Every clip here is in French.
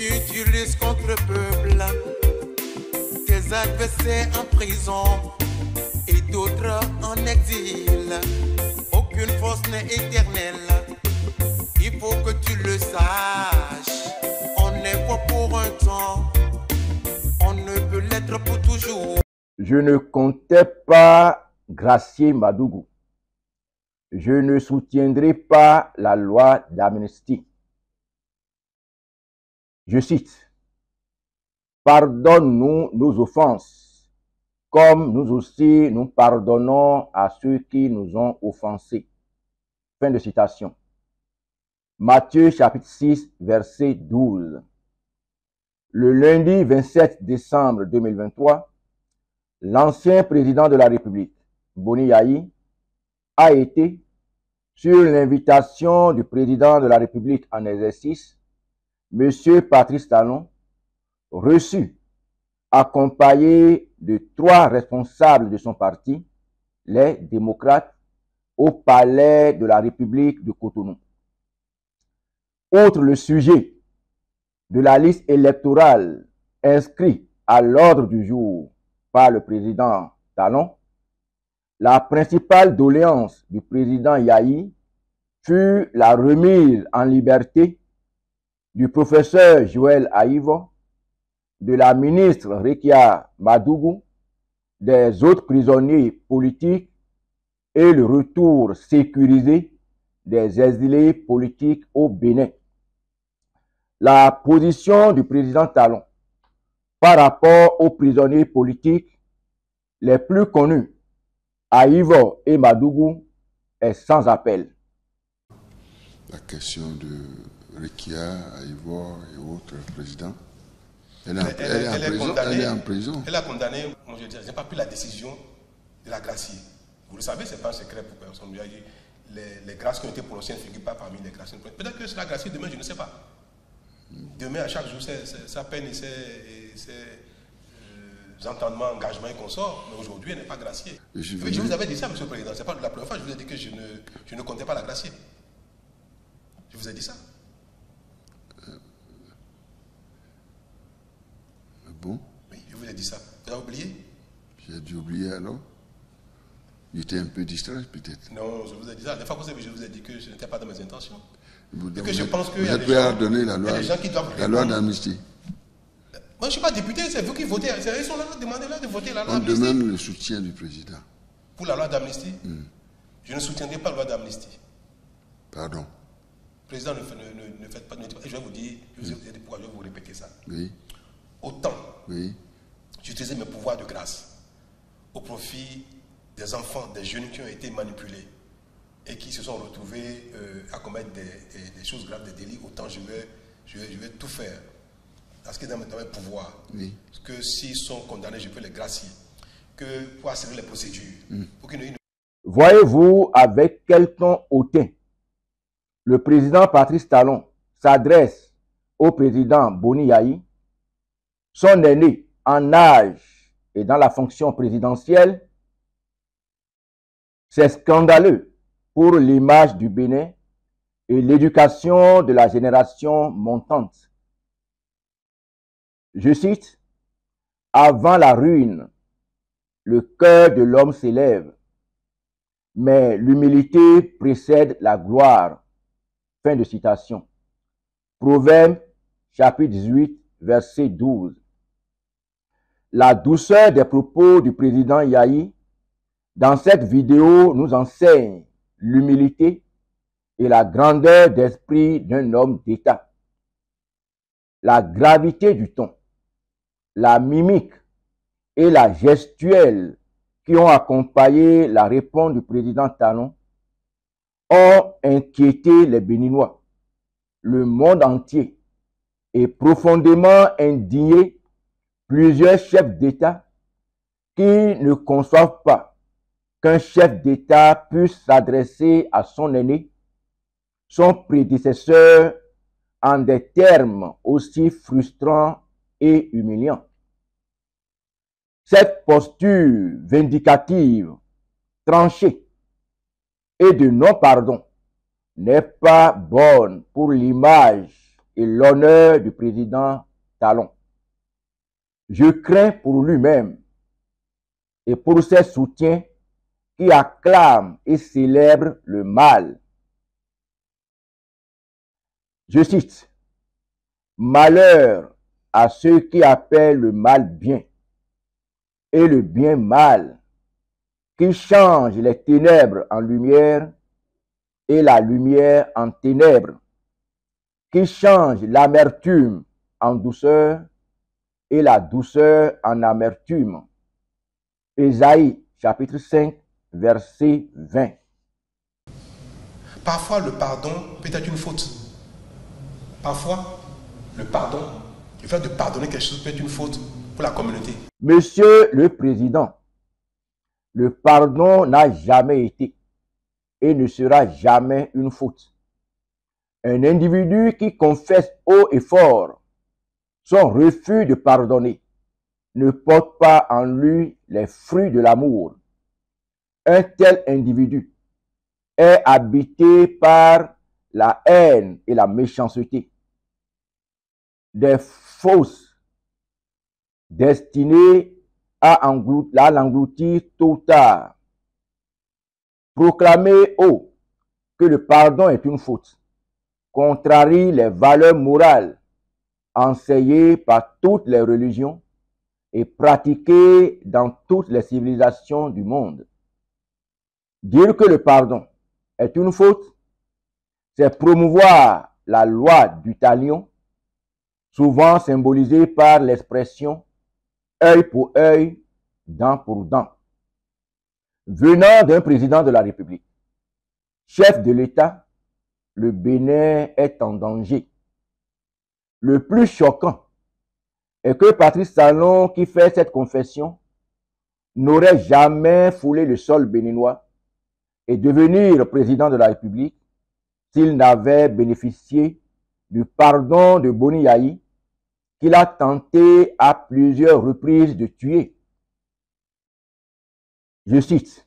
tu utilises contre le peuple tes adversaires en prison et d'autres en exil. Aucune force n'est éternelle. Il faut que tu le saches. On est fort pour un temps. On ne peut l'être pour toujours. Je ne comptais pas gracier Madougou. Je ne soutiendrai pas la loi d'amnistie. Je cite, « Pardonne-nous nos offenses, comme nous aussi nous pardonnons à ceux qui nous ont offensés. » Fin de citation. Matthieu chapitre 6, verset 12. Le lundi 27 décembre 2023, l'ancien président de la République, Boni Yayi, a été, sur l'invitation du président de la République en exercice, M. Patrice Talon, reçu, accompagné de 3 responsables de son parti, les démocrates, au palais de la République de Cotonou. Outre le sujet de la liste électorale inscrite à l'ordre du jour par le président Talon, la principale doléance du président Yayi fut la remise en liberté du professeur Joël Aïvo, de la ministre Rekia Madougou, des autres prisonniers politiques et le retour sécurisé des exilés politiques au Bénin. La position du président Talon par rapport aux prisonniers politiques les plus connus, Aïvo et Madougou, est sans appel. La question de Rekia, Aïvo et autres présidents, elle est en prison. Elle a condamné, moi je dis, je n'ai pas pris la décision de la gracier. Vous le savez, ce n'est pas un secret pour personne. Les grâces qui ont été prononcées ne figurent pas parmi les grâces. Peut-être que c'est la gracier demain, je ne sais pas. Demain, à chaque jour, sa peine et ses entendements, engagements et consorts, mais aujourd'hui, elle n'est pas graciée. Je vous avais dit ça, M. le Président. Ce n'est pas la première fois que je vous ai dit que je ne comptais pas la gracier. Je vous ai dit ça. Bon? Oui, je vous ai dit ça. Vous avez oublié? J'ai dû oublier alors. J'étais un peu distrait peut-être. Non, je vous ai dit ça. Des fois, je vous ai dit que ce n'était pas dans mes intentions. Vous je pense qu'il y a des gens qui doivent la loi d'amnistie. Moi, je ne suis pas député, c'est vous qui votez. Ils sont là, demandez-leur de voter la loi d'amnistie. On demande le soutien du président. Pour la loi d'amnistie? Je ne soutiendrai pas la loi d'amnistie. Pardon. Président, ne faites pas de... Je vais vous dire, je vais vous dire pourquoi je vais vous répéter ça. Oui. Autant, oui, j'utilisais mes pouvoirs de grâce au profit des enfants, des jeunes qui ont été manipulés et qui se sont retrouvés à commettre des choses graves, des délits. Autant je vais tout faire à ce qui est dans mes pouvoirs. Oui. Que s'ils sont condamnés, je peux les gracier. Que pour accélérer les procédures. Pour Voyez-vous avec quel ton hautain le président Patrice Talon s'adresse au président Boni Yayi, son aîné en âge et dans la fonction présidentielle. C'est scandaleux pour l'image du Bénin et l'éducation de la génération montante. Je cite, « Avant la ruine, le cœur de l'homme s'élève, mais l'humilité précède la gloire. » Fin de citation. Proverbe, chapitre 18, verset 12. La douceur des propos du président Yayi dans cette vidéo nous enseigne l'humilité et la grandeur d'esprit d'un homme d'État. La gravité du ton, la mimique et la gestuelle qui ont accompagné la réponse du président Talon ont inquiété les Béninois, le monde entier, et profondément indigné plusieurs chefs d'État qui ne conçoivent pas qu'un chef d'État puisse s'adresser à son aîné, son prédécesseur, en des termes aussi frustrants et humiliants. Cette posture vindicative, tranchée et de non-pardon n'est pas bonne pour l'image et l'honneur du président Talon. Je crains pour lui-même et pour ses soutiens qui acclament et célèbrent le mal. Je cite, « Malheur à ceux qui appellent le mal bien et le bien mal, qui changent les ténèbres en lumière et la lumière en ténèbres, qui changent l'amertume en douceur et la douceur en amertume. » Ésaïe chapitre 5, verset 20. Parfois, le pardon peut être une faute. Parfois, le pardon, le fait de pardonner quelque chose peut être une faute pour la communauté. Monsieur le Président, le pardon n'a jamais été et ne sera jamais une faute. Un individu qui confesse haut et fort son refus de pardonner ne porte pas en lui les fruits de l'amour. Un tel individu est habité par la haine et la méchanceté, des fausses destinées à l'engloutir tôt ou tard. Proclamer haut que le pardon est une faute contrarie les valeurs morales enseignées par toutes les religions et pratiquées dans toutes les civilisations du monde. Dire que le pardon est une faute, c'est promouvoir la loi du talion, souvent symbolisée par l'expression œil pour œil, dent pour dent. Venant d'un président de la République, chef de l'État, le Bénin est en danger. Le plus choquant est que Patrice Talon, qui fait cette confession, n'aurait jamais foulé le sol béninois et devenir président de la République s'il n'avait bénéficié du pardon de Boni Yayi, qu'il a tenté à plusieurs reprises de tuer. Je cite,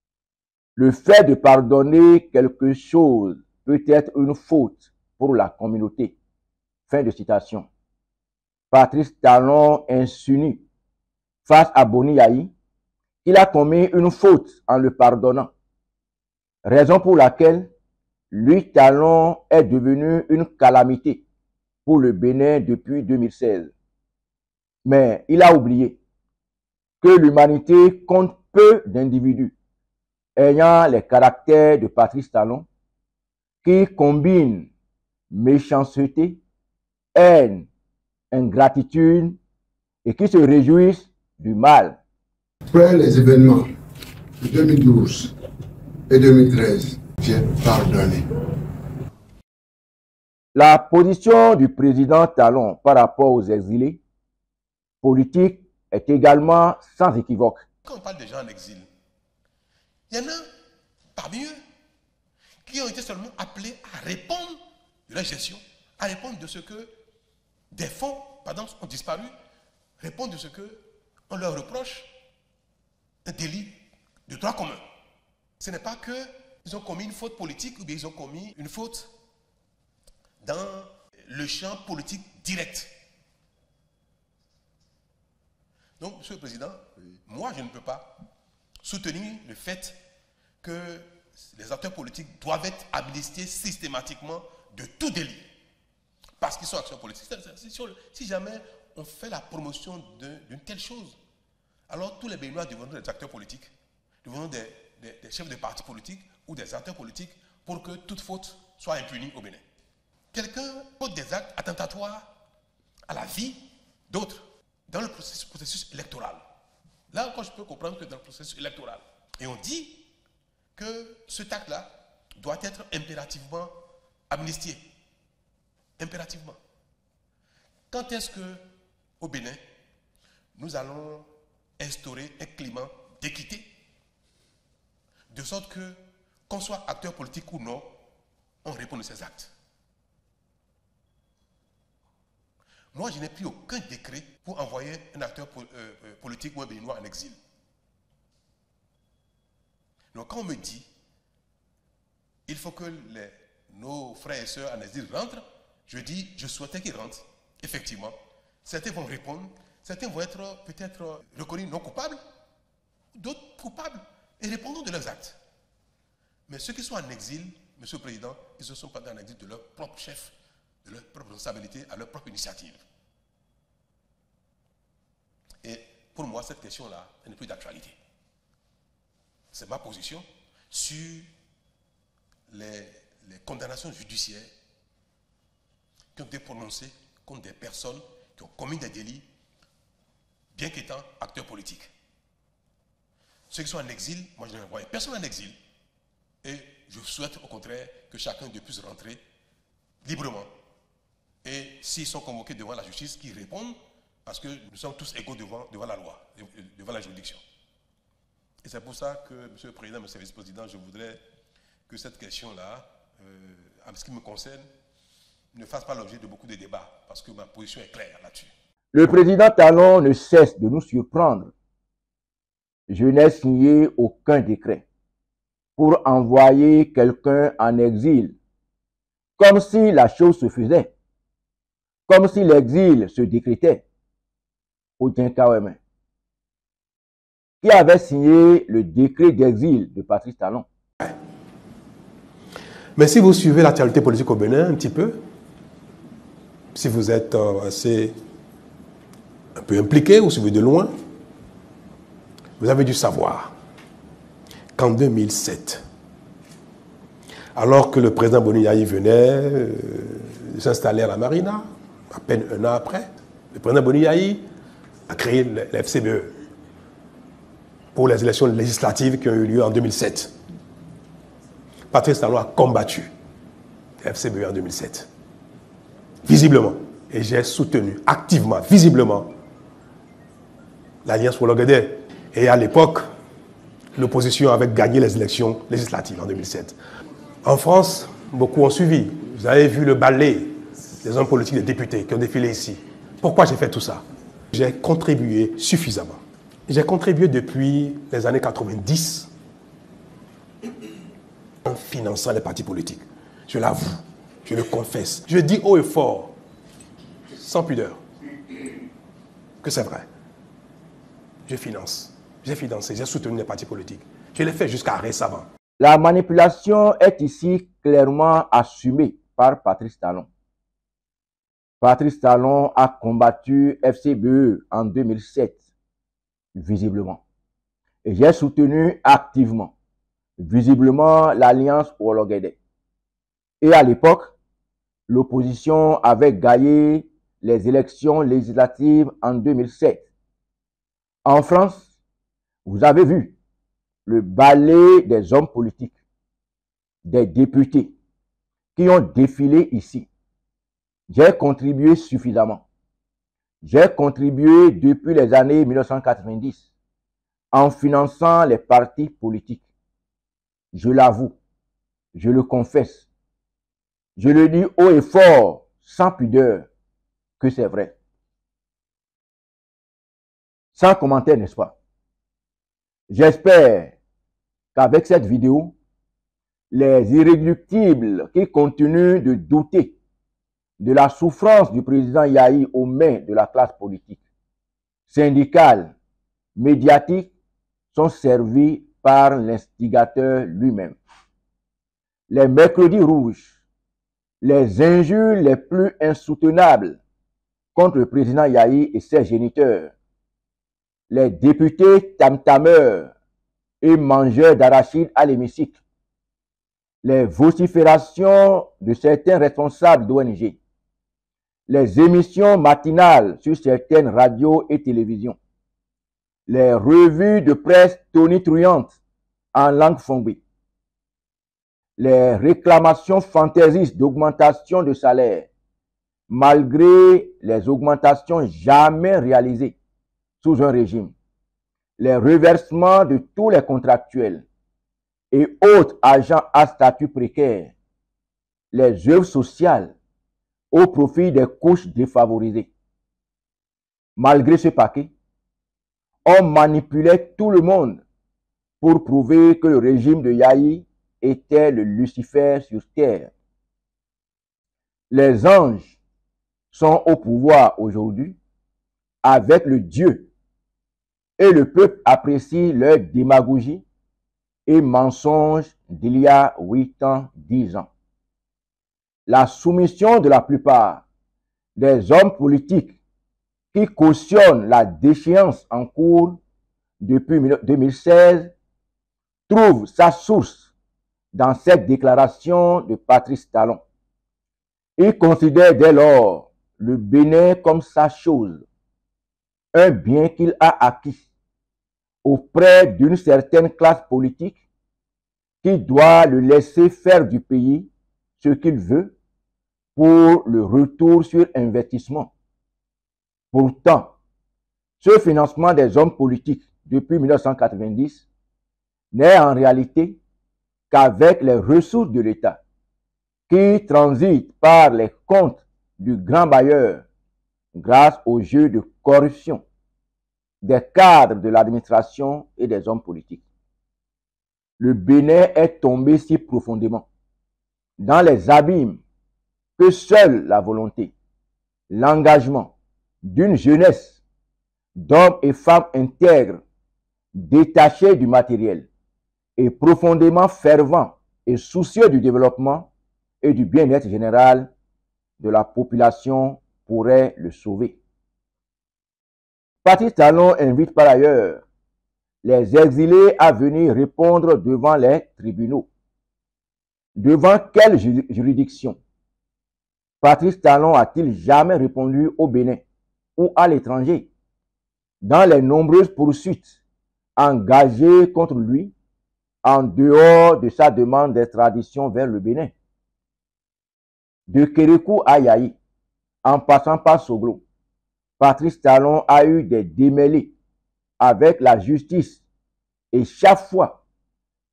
« Le fait de pardonner quelque chose peut être une faute pour la communauté. » Fin de citation. Patrice Talon insinue face à Boni Yayi qu'il a commis une faute en le pardonnant. Raison pour laquelle lui, Talon, est devenu une calamité pour le Bénin depuis 2016. Mais il a oublié que l'humanité compte peu d'individus ayant les caractères de Patrice Talon qui combinent méchanceté, haine, ingratitude et qui se réjouissent du mal. Après les événements de 2012 et 2013, j'ai pardonné. La position du président Talon par rapport aux exilés politiques est également sans équivoque. Quand on parle des gens en exil, il y en a parmi eux qui ont été seulement appelés à répondre de la gestion, à répondre de ce que des fonds, par exemple, ont disparu, répondre de ce qu'on leur reproche un délit de droit commun. Ce n'est pas qu'ils ont commis une faute politique ou bien ils ont commis une faute dans le champ politique direct. Donc, Monsieur le Président, moi je ne peux pas soutenir le fait que les acteurs politiques doivent être amnistiés systématiquement de tout délit. Parce qu'ils sont acteurs politiques. Si jamais on fait la promotion d'une telle chose, alors tous les Béninois deviendront des acteurs politiques, deviendront des chefs de partis politiques ou des acteurs politiques pour que toute faute soit impunie au Bénin. Quelqu'un pose des actes attentatoires à la vie d'autres dans le processus électoral. Là encore, je peux comprendre que dans le processus électoral. Et on dit que ce acte-là doit être impérativement amnistié. Impérativement. Quand est-ce que, au Bénin, nous allons instaurer un climat d'équité, de sorte que, qu'on soit acteur politique ou non, on répond de ces actes. Moi, je n'ai pris aucun décret pour envoyer un acteur politique ou un Béninois en exil. Donc, quand on me dit il faut que nos frères et sœurs en exil rentrent, je dis, je souhaitais qu'ils rentrent. Effectivement, certains vont répondre, certains vont être peut-être reconnus non coupables, d'autres coupables, et répondront de leurs actes. Mais ceux qui sont en exil, Monsieur le Président, ils ne sont pas en exil de leur propre chef, de leur propre responsabilité, à leur propre initiative. Et pour moi, cette question-là, elle n'est plus d'actualité. C'est ma position sur les condamnations judiciaires qui ont été prononcées contre des personnes qui ont commis des délits, bien qu'étant acteurs politiques. Ceux qui sont en exil, moi je ne vois personne en exil. Et je souhaite au contraire que chacun de puisse rentrer librement. Et s'ils sont convoqués devant la justice, qu'ils répondent, parce que nous sommes tous égaux devant la loi, devant la juridiction. Et c'est pour ça que, Monsieur le Président, Monsieur le Vice-président, je voudrais que cette question-là, en ce qui me concerne, ne fasse pas l'objet de beaucoup de débats, parce que ma position est claire là-dessus. Le président Talon ne cesse de nous surprendre. Je n'ai signé aucun décret pour envoyer quelqu'un en exil, comme si la chose se faisait, comme si l'exil se décrétait. Qui avait signé le décret d'exil de Patrice Talon? Mais si vous suivez l'actualité politique au Bénin un petit peu, si vous êtes un peu impliqué ou suivi de loin, vous avez dû savoir qu'en 2007, alors que le président Boni Yayi venait de s'installer à la Marina, à peine un an après, le président Boni Yayi a créé le FCBE pour les élections législatives qui ont eu lieu en 2007. Patrice Talon a combattu le FCBE en 2007, visiblement. Et j'ai soutenu activement, visiblement, l'Alliance pour l'Ogedé. Et à l'époque, l'opposition avait gagné les élections législatives en 2007. En France, beaucoup ont suivi. Vous avez vu le ballet des hommes politiques, des députés qui ont défilé ici. Pourquoi j'ai fait tout ça? J'ai contribué suffisamment. J'ai contribué depuis les années 90 en finançant les partis politiques. Je l'avoue, je le confesse. Je dis haut et fort, sans pudeur, que c'est vrai. Je finance. J'ai financé, j'ai soutenu les partis politiques. Je l'ai fait jusqu'à récemment. La manipulation est ici clairement assumée par Patrice Talon. Patrice Talon a combattu FCBE en 2007, visiblement. Et j'ai soutenu activement, visiblement, l'Alliance pour l'Ogedé. Et à l'époque, l'opposition avait gagné les élections législatives en 2007. En France, vous avez vu le ballet des hommes politiques, des députés qui ont défilé ici. J'ai contribué suffisamment. J'ai contribué depuis les années 1990 en finançant les partis politiques. Je l'avoue, je le confesse. Je le dis haut et fort, sans pudeur, que c'est vrai. Sans commentaire, n'est-ce pas? J'espère qu'avec cette vidéo, les irréductibles qui continuent de douter de la souffrance du président Yayi aux mains de la classe politique, syndicale, médiatique, sont servis par l'instigateur lui-même. Les mercredis rouges, les injures les plus insoutenables contre le président Yayi et ses géniteurs, les députés tam-tameurs et mangeurs d'arachides à l'hémicycle, les vociférations de certains responsables d'ONG, les émissions matinales sur certaines radios et télévisions, les revues de presse tonitruantes en langue fongbe, les réclamations fantaisistes d'augmentation de salaire, malgré les augmentations jamais réalisées sous un régime, les reversements de tous les contractuels et autres agents à statut précaire, les œuvres sociales au profit des couches défavorisées. Malgré ce paquet, on manipulait tout le monde pour prouver que le régime de Yayi était le Lucifer sur terre. Les anges sont au pouvoir aujourd'hui avec le Dieu et le peuple apprécie leur démagogie et mensonges d'il y a 8 ans, 10 ans. La soumission de la plupart des hommes politiques qui cautionnent la déchéance en cours depuis 2016 trouve sa source dans cette déclaration de Patrice Talon. Il considère dès lors le Bénin comme sa chose, un bien qu'il a acquis auprès d'une certaine classe politique qui doit le laisser faire du pays ce qu'il veut pour le retour sur investissement. Pourtant, ce financement des hommes politiques depuis 1990 n'est en réalité qu'avec les ressources de l'État qui transitent par les comptes du grand bailleur grâce au jeu de corruption des cadres de l'administration et des hommes politiques. Le Bénin est tombé si profondément dans les abîmes que seule la volonté, l'engagement d'une jeunesse, d'hommes et femmes intègres, détachés du matériel et profondément fervents et soucieux du développement et du bien-être général de la population pourrait le sauver. Patrice Talon invite par ailleurs les exilés à venir répondre devant les tribunaux. Devant quelle juridiction Patrice Talon a-t-il jamais répondu au Bénin ou à l'étranger dans les nombreuses poursuites engagées contre lui en dehors de sa demande d'extradition vers le Bénin? De Kérékou à Yaï, en passant par Soglo, Patrice Talon a eu des démêlés avec la justice et chaque fois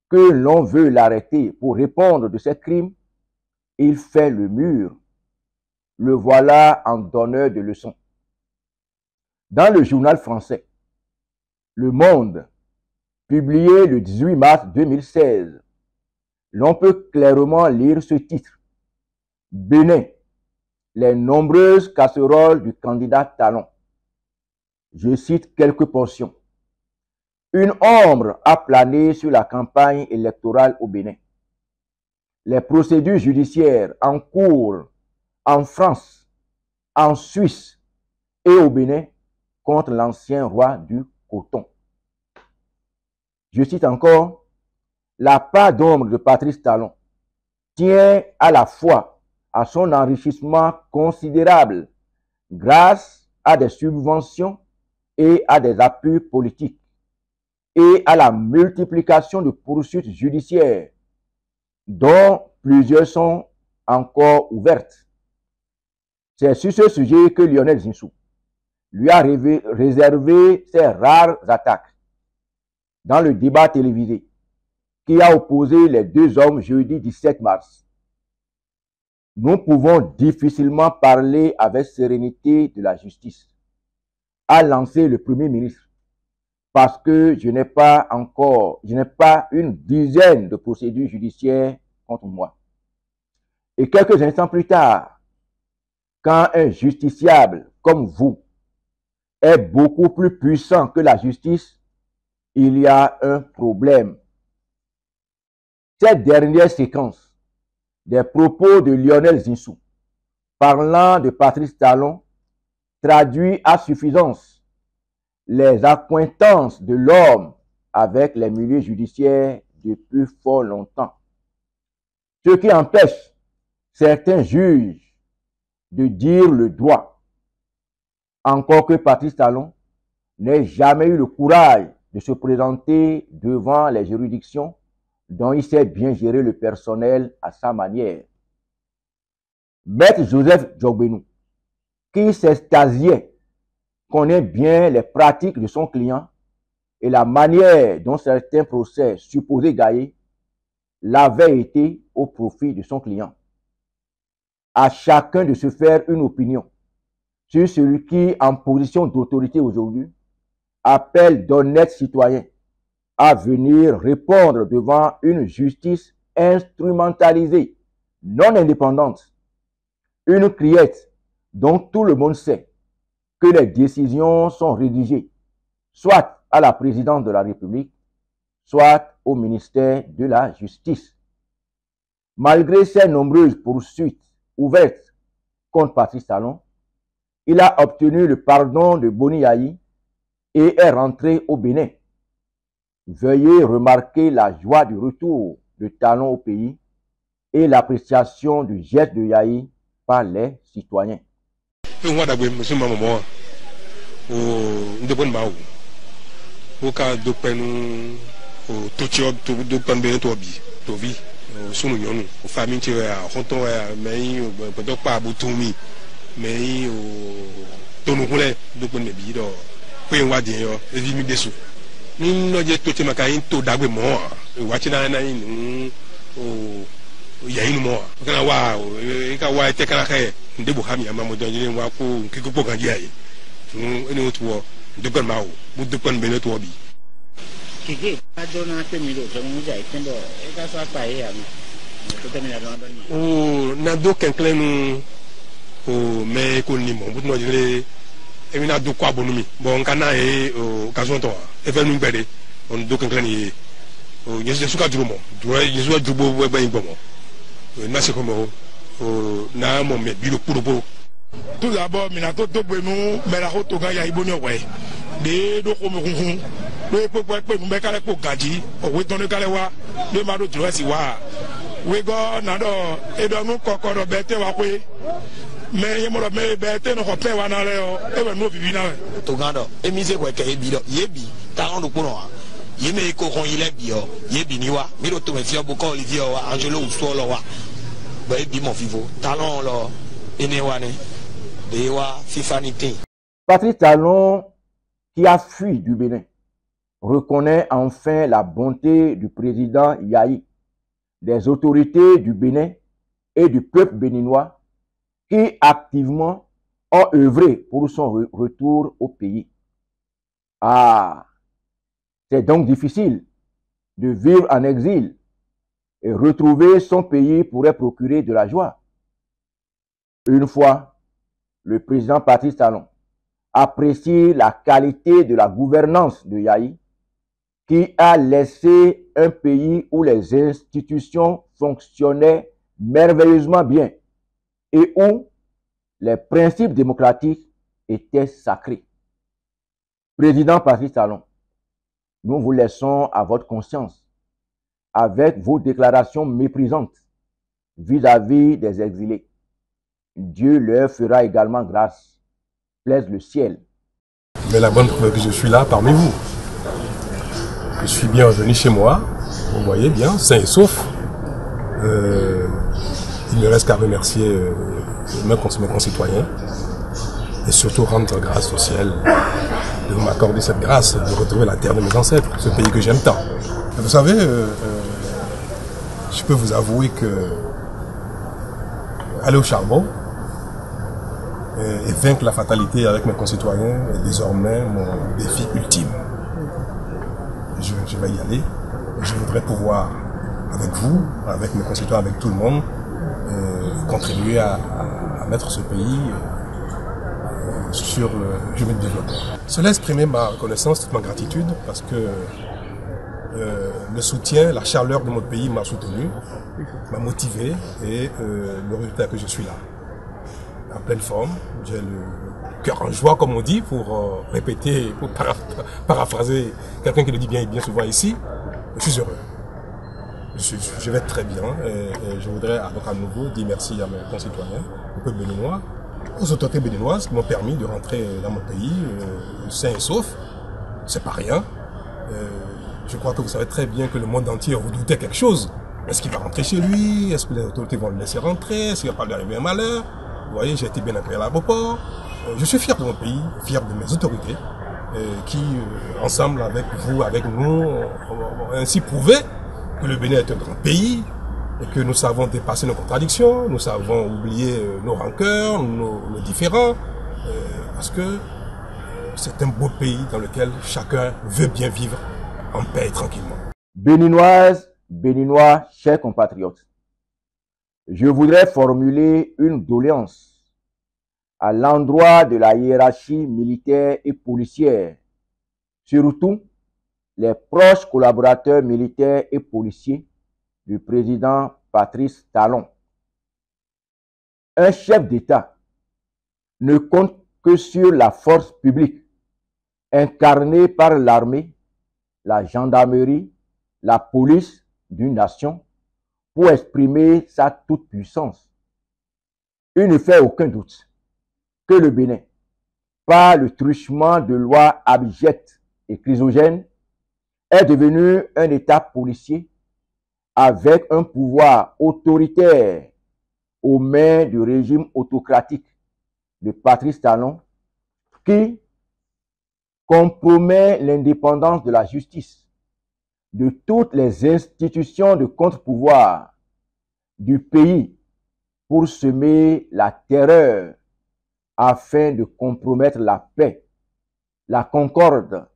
que l'on veut l'arrêter pour répondre de ses crimes, il fait le mur. Le voilà en donneur de leçons. Dans le journal français Le Monde, publié le 18 mars 2016, l'on peut clairement lire ce titre. Bénin, les nombreuses casseroles du candidat Talon. Je cite quelques portions. Une ombre a plané sur la campagne électorale au Bénin. Les procédures judiciaires en cours en France, en Suisse et au Bénin contre l'ancien roi du coton. Je cite encore, la part d'ombre de Patrice Talon tient à la fois à son enrichissement considérable grâce à des subventions et à des appuis politiques et à la multiplication de poursuites judiciaires dont plusieurs sont encore ouvertes. C'est sur ce sujet que Lionel Zinsou lui a réservé ses rares attaques dans le débat télévisé qui a opposé les deux hommes jeudi 17 mars. Nous pouvons difficilement parler avec sérénité de la justice, a lancé le Premier ministre, parce que je n'ai pas une dizaine de procédures judiciaires contre moi. Et quelques instants plus tard, quand un justiciable comme vous est beaucoup plus puissant que la justice, il y a un problème. Cette dernière séquence des propos de Lionel Zinsou parlant de Patrice Talon traduit à suffisance les accointances de l'homme avec les milieux judiciaires depuis fort longtemps. Ce qui empêche certains juges de dire le droit, encore que Patrice Talon n'ait jamais eu le courage de se présenter devant les juridictions dont il sait bien gérer le personnel à sa manière. Maître Joseph Djogbenou, qui s'extasiait, connaît bien les pratiques de son client et la manière dont certains procès supposés gagnés l'avaient été au profit de son client. À chacun de se faire une opinion sur celui qui, en position d'autorité aujourd'hui, appelle d'honnêtes citoyens à venir répondre devant une justice instrumentalisée, non indépendante, Une criette dont tout le monde sait que les décisions sont rédigées soit à la présidence de la République, soit au ministère de la Justice. Malgré ces nombreuses poursuites ouvertes contre Patrice Talon, il a obtenu le pardon de Boni Yayi et est rentré au Bénin. Veuillez remarquer la joie du retour de Talon au pays et l'appréciation du geste de Yayi par les citoyens. Tout d'abord, minato to benu melaho to ga ya ibonyo we. De do ko mo hun. Do e popo pe nu be kale po gaji, o we ton kale wa, de ma do tro si wa. We go na do e do nu kokoro be te wa pe. Me ye mo do me be te no ko pe wa na le o, e we no bibi na we. To ga do, e mi se ko ke e bi do, ye bi, ta on do ko no wa. Ye me ko kon ile bi o, ye bi ni wa. Mi do to me fi o bo ko Olivier wa, Angelo Uso lo wa. Ba e bi mo vivo, Talon lo ene wa ne. Patrice Talon, qui a fui du Bénin, reconnaît enfin la bonté du président Yayi, des autorités du Bénin et du peuple béninois qui activement ont œuvré pour son retour au pays. Ah, c'est donc difficile de vivre en exil et retrouver son pays pourrait procurer de la joie. Une fois, le président Patrice Talon apprécie la qualité de la gouvernance de Yayi, qui a laissé un pays où les institutions fonctionnaient merveilleusement bien et où les principes démocratiques étaient sacrés. Président Patrice Talon, nous vous laissons à votre conscience avec vos déclarations méprisantes vis-à-vis des exilés. Dieu leur fera également grâce, plaise le ciel. Mais la bonne preuve que je suis là parmi vous. Je suis bien revenu chez moi, vous voyez bien, sain et sauf. Il me reste qu'à remercier mes concitoyens et surtout rendre grâce au ciel de m'accorder cette grâce de retrouver la terre de mes ancêtres, ce pays que j'aime tant. Vous savez, je peux vous avouer que aller au charbon et vaincre la fatalité avec mes concitoyens est désormais mon défi ultime. Je vais y aller. Je voudrais pouvoir, avec vous, avec mes concitoyens, avec tout le monde, contribuer à mettre ce pays sur le chemin de développement. Cela exprimer ma reconnaissance, toute ma gratitude, parce que le soutien, la chaleur de notre pays m'a soutenu, m'a motivé, et le résultat que je suis là, en pleine forme. J'ai le cœur en joie, comme on dit, pour répéter, pour paraphraser quelqu'un qui le dit bien souvent ici. Je suis heureux. Je vais très bien, et je voudrais donc à nouveau dire merci à mes concitoyens, au peuple béninois, aux autorités béninoises qui m'ont permis de rentrer dans mon pays sain et sauf. C'est pas rien. Je crois que vous savez très bien que le monde entier redoutait quelque chose. Est-ce qu'il va rentrer chez lui? Est-ce que les autorités vont le laisser rentrer? Est-ce qu'il va pas lui arriver un malheur? Vous voyez, j'ai été bien accueilli à l'aéroport. Je suis fier de mon pays, fier de mes autorités, qui, ensemble avec vous, avec nous, ont ainsi prouvé que le Bénin est un grand pays, et que nous savons dépasser nos contradictions, nous savons oublier nos rancœurs, nos différends, parce que c'est un beau pays dans lequel chacun veut bien vivre en paix et tranquillement. Béninoises, Béninois, chers compatriotes, je voudrais formuler une doléance à l'endroit de la hiérarchie militaire et policière, surtout les proches collaborateurs militaires et policiers du président Patrice Talon. Un chef d'État ne compte que sur la force publique, incarnée par l'armée, la gendarmerie, la police d'une nation, pour exprimer sa toute-puissance. Il ne fait aucun doute que le Bénin, par le truchement de lois abjectes et chrysogènes, est devenu un État policier avec un pouvoir autoritaire aux mains du régime autocratique de Patrice Talon qui compromet l'indépendance de la justice, de toutes les institutions de contre-pouvoir du pays pour semer la terreur afin de compromettre la paix, la concorde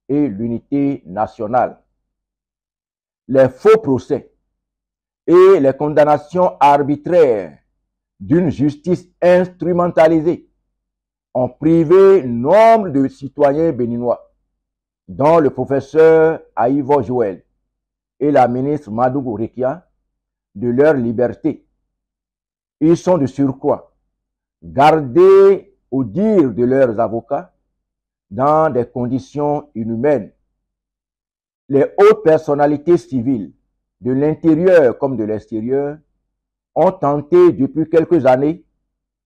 et l'unité nationale. Les faux procès et les condamnations arbitraires d'une justice instrumentalisée ont privé nombre de citoyens béninois, dont le professeur Aïvo Joël et la ministre Madougou Rekia, de leur liberté. Ils sont de surcroît gardés au dire de leurs avocats dans des conditions inhumaines. Les hautes personnalités civiles de l'intérieur comme de l'extérieur ont tenté depuis quelques années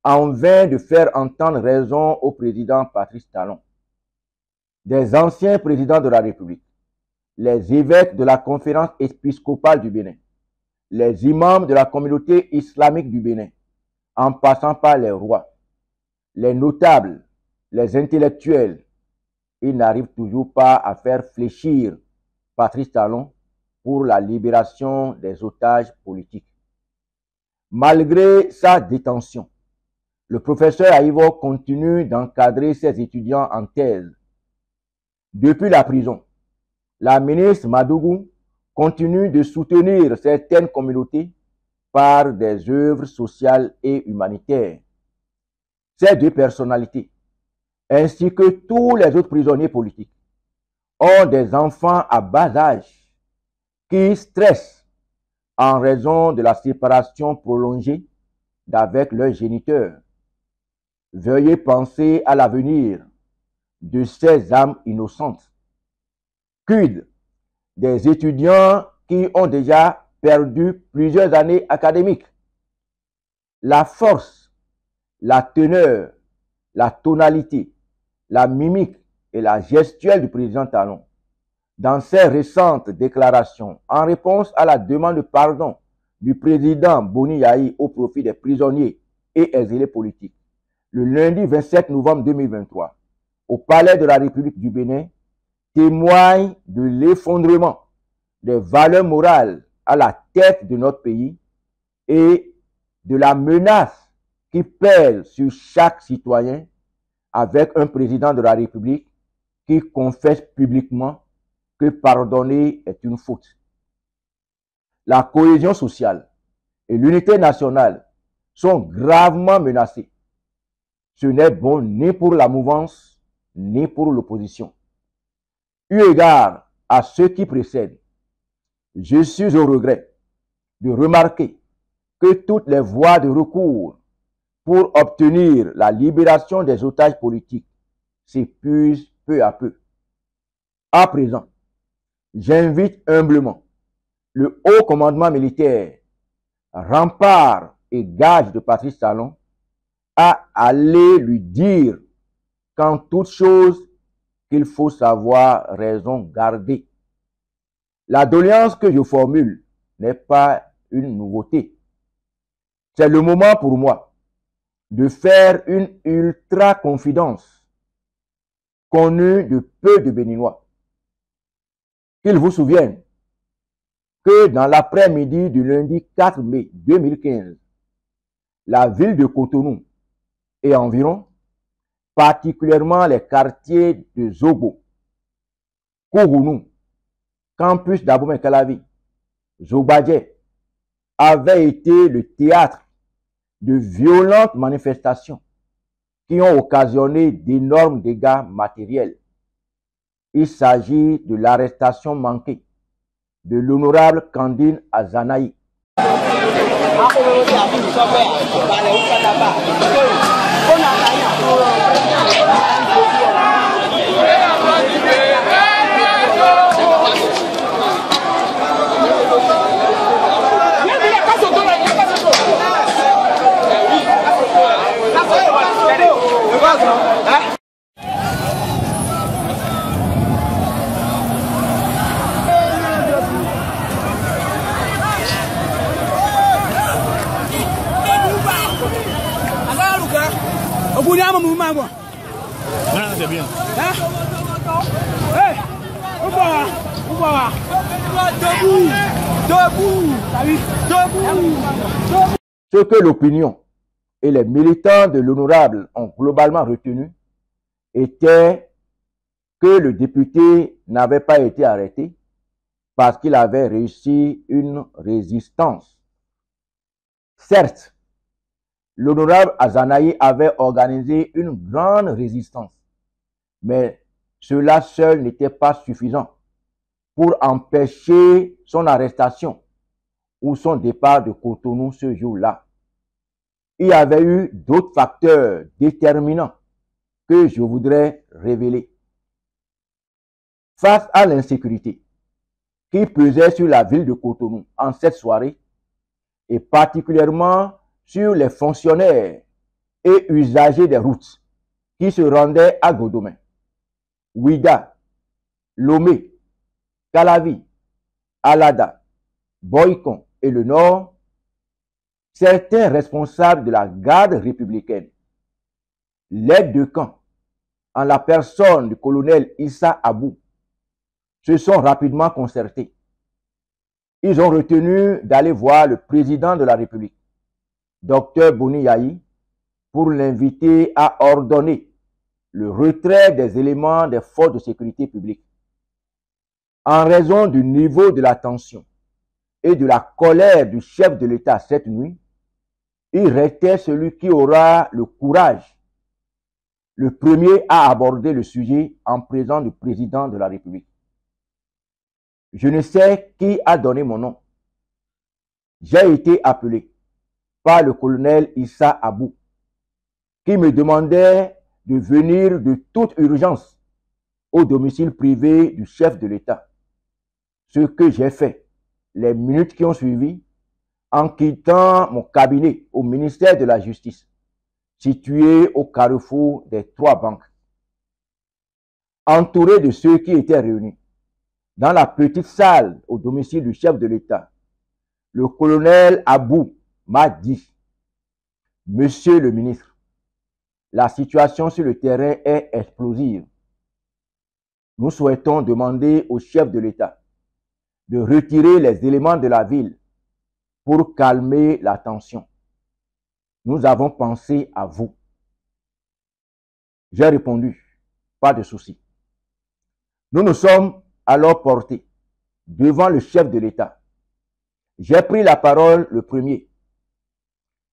en vain de faire entendre raison au président Patrice Talon. Des anciens présidents de la République, les évêques de la conférence épiscopale du Bénin, les imams de la communauté islamique du Bénin, en passant par les rois, les notables, les intellectuels, ils n'arrivent toujours pas à faire fléchir Patrice Talon pour la libération des otages politiques. Malgré sa détention, le professeur Aïvo continue d'encadrer ses étudiants en thèse. Depuis la prison, la ministre Madougou continue de soutenir certaines communautés par des œuvres sociales et humanitaires. Ces deux personnalités, ainsi que tous les autres prisonniers politiques, ont des enfants à bas âge qui stressent en raison de la séparation prolongée d'avec leurs géniteurs. Veuillez penser à l'avenir de ces âmes innocentes. Quid des étudiants qui ont déjà perdu plusieurs années académiques? La force, la teneur, la tonalité, la mimique et la gestuelle du président Talon, dans ses récentes déclarations en réponse à la demande de pardon du président Boni Yahi au profit des prisonniers et exilés politiques, le lundi 27 novembre 2023, au Palais de la République du Bénin, témoigne de l'effondrement des valeurs morales à la tête de notre pays et de la menace qui pèse sur chaque citoyen avec un président de la République qui confesse publiquement que pardonner est une faute. La cohésion sociale et l'unité nationale sont gravement menacées. Ce n'est bon ni pour la mouvance ni pour l'opposition. Eu égard à ce qui précède, je suis au regret de remarquer que toutes les voies de recours pour obtenir la libération des otages politiques s'épuisent peu à peu. À présent, j'invite humblement le haut commandement militaire, rempart et gage de Patrice Talon, à aller lui dire qu'en toute chose, qu'il faut savoir raison garder. La doléance que je formule n'est pas une nouveauté. C'est le moment pour moi de faire une ultra-confidence connue de peu de Béninois. Qu'ils vous souviennent que dans l'après-midi du lundi 4 mai 2015, la ville de Cotonou et environ, particulièrement les quartiers de Zobo, Kourounou, Campus d'Abomey-Calavi, Zobadje, avait été le théâtre de violentes manifestations qui ont occasionné d'énormes dégâts matériels. Il s'agit de l'arrestation manquée de l'honorable Kandine Azanaï. C'est bien. Ce que l'opinion et les militants de l'honorable ont globalement retenu était que le député n'avait pas été arrêté parce qu'il avait réussi une résistance. Certes, l'honorable Azanaï avait organisé une grande résistance, mais cela seul n'était pas suffisant pour empêcher son arrestation ou son départ de Cotonou ce jour-là. Il y avait eu d'autres facteurs déterminants que je voudrais révéler. Face à l'insécurité qui pesait sur la ville de Cotonou en cette soirée, et particulièrement sur les fonctionnaires et usagers des routes qui se rendaient à Godomé, Ouida, Lomé, Calavi, Alada, Boycon et le Nord, certains responsables de la garde républicaine, l'aide de camp, en la personne du colonel Issa Abou, se sont rapidement concertés. Ils ont retenu d'aller voir le président de la République, Dr Boni Yayi, pour l'inviter à ordonner le retrait des éléments des forces de sécurité publique. En raison du niveau de la tension et de la colère du chef de l'État cette nuit, il restait celui qui aura le courage, le premier à aborder le sujet en présence du président de la République. Je ne sais qui a donné mon nom. J'ai été appelé par le colonel Issa Abou, qui me demandait de venir de toute urgence au domicile privé du chef de l'État. Ce que j'ai fait les minutes qui ont suivi en quittant mon cabinet au ministère de la Justice, situé au carrefour des 3 banques. Entouré de ceux qui étaient réunis dans la petite salle au domicile du chef de l'État, le colonel Abou m'a dit: Monsieur le ministre, la situation sur le terrain est explosive. Nous souhaitons demander au chef de l'État de retirer les éléments de la ville pour calmer la tension. Nous avons pensé à vous. J'ai répondu: pas de souci. Nous nous sommes alors portés devant le chef de l'État. J'ai pris la parole le premier.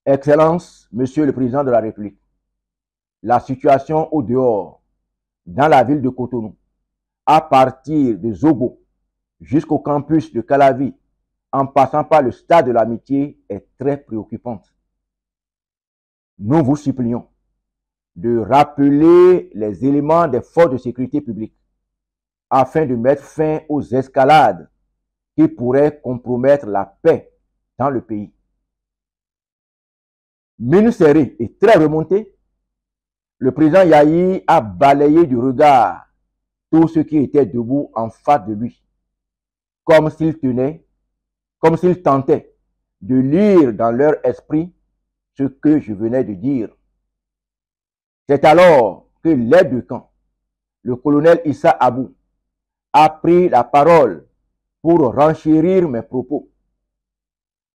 Excellence, Monsieur le Président de la République, la situation au dehors, dans la ville de Cotonou, à partir de Zobo jusqu'au campus de Calavi, en passant par le stade de l'Amitié, est très préoccupante. Nous vous supplions de rappeler les éléments des forces de sécurité publique afin de mettre fin aux escalades qui pourraient compromettre la paix dans le pays. Mine serrée et très remontée, le président Yayi a balayé du regard tous ceux qui étaient debout en face de lui, comme s'il tentait de lire dans leur esprit ce que je venais de dire. C'est alors que l'aide de camp, le colonel Issa Abou, a pris la parole pour renchérir mes propos.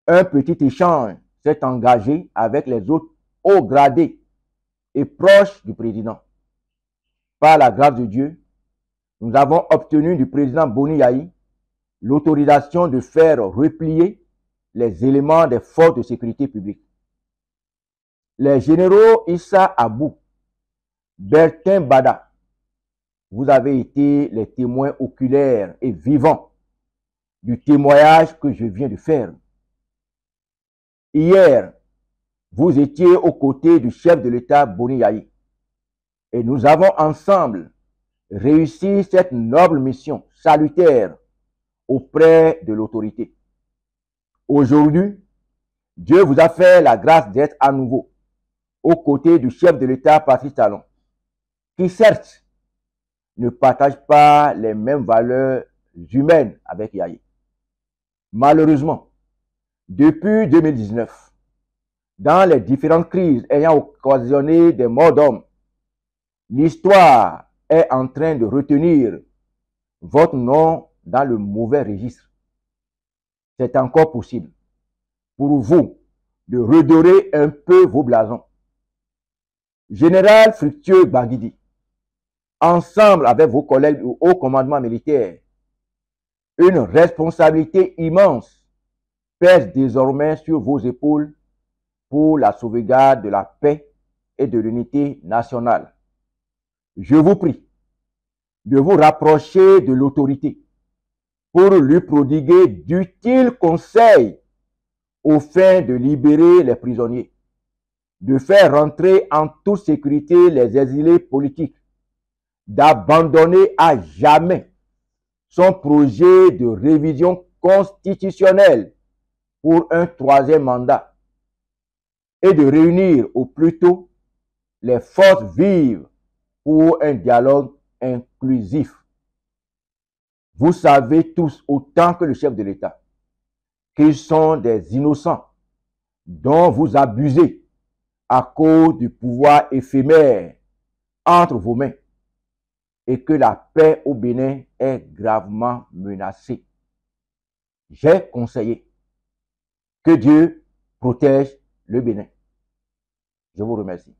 Un petit échange s'est engagé avec les autres hauts gradés et proches du président. Par la grâce de Dieu, nous avons obtenu du président Boni Yayi l'autorisation de faire replier les éléments des forces de sécurité publique. Les généraux Issa Abou, Bertin Bada, vous avez été les témoins oculaires et vivants du témoignage que je viens de faire. Hier, vous étiez aux côtés du chef de l'État Boni Yayi et nous avons ensemble réussi cette noble mission salutaire auprès de l'autorité. Aujourd'hui, Dieu vous a fait la grâce d'être à nouveau aux côtés du chef de l'État Patrice Talon, qui certes ne partage pas les mêmes valeurs humaines avec Yayi. Malheureusement, depuis 2019, dans les différentes crises ayant occasionné des morts d'hommes, l'histoire est en train de retenir votre nom dans le mauvais registre. C'est encore possible pour vous de redorer un peu vos blasons. Général Fructueux Baguidi, ensemble avec vos collègues du haut commandement militaire, une responsabilité immense pèse désormais sur vos épaules pour la sauvegarde de la paix et de l'unité nationale. Je vous prie de vous rapprocher de l'autorité pour lui prodiguer d'utiles conseils aux fins de libérer les prisonniers, de faire rentrer en toute sécurité les exilés politiques, d'abandonner à jamais son projet de révision constitutionnelle pour un troisième mandat et de réunir au plus tôt les forces vives pour un dialogue inclusif. Vous savez tous, autant que le chef de l'État, qu'ils sont des innocents dont vous abusez à cause du pouvoir éphémère entre vos mains et que la paix au Bénin est gravement menacée. J'ai conseillé que Dieu protège le Bénin. Je vous remercie.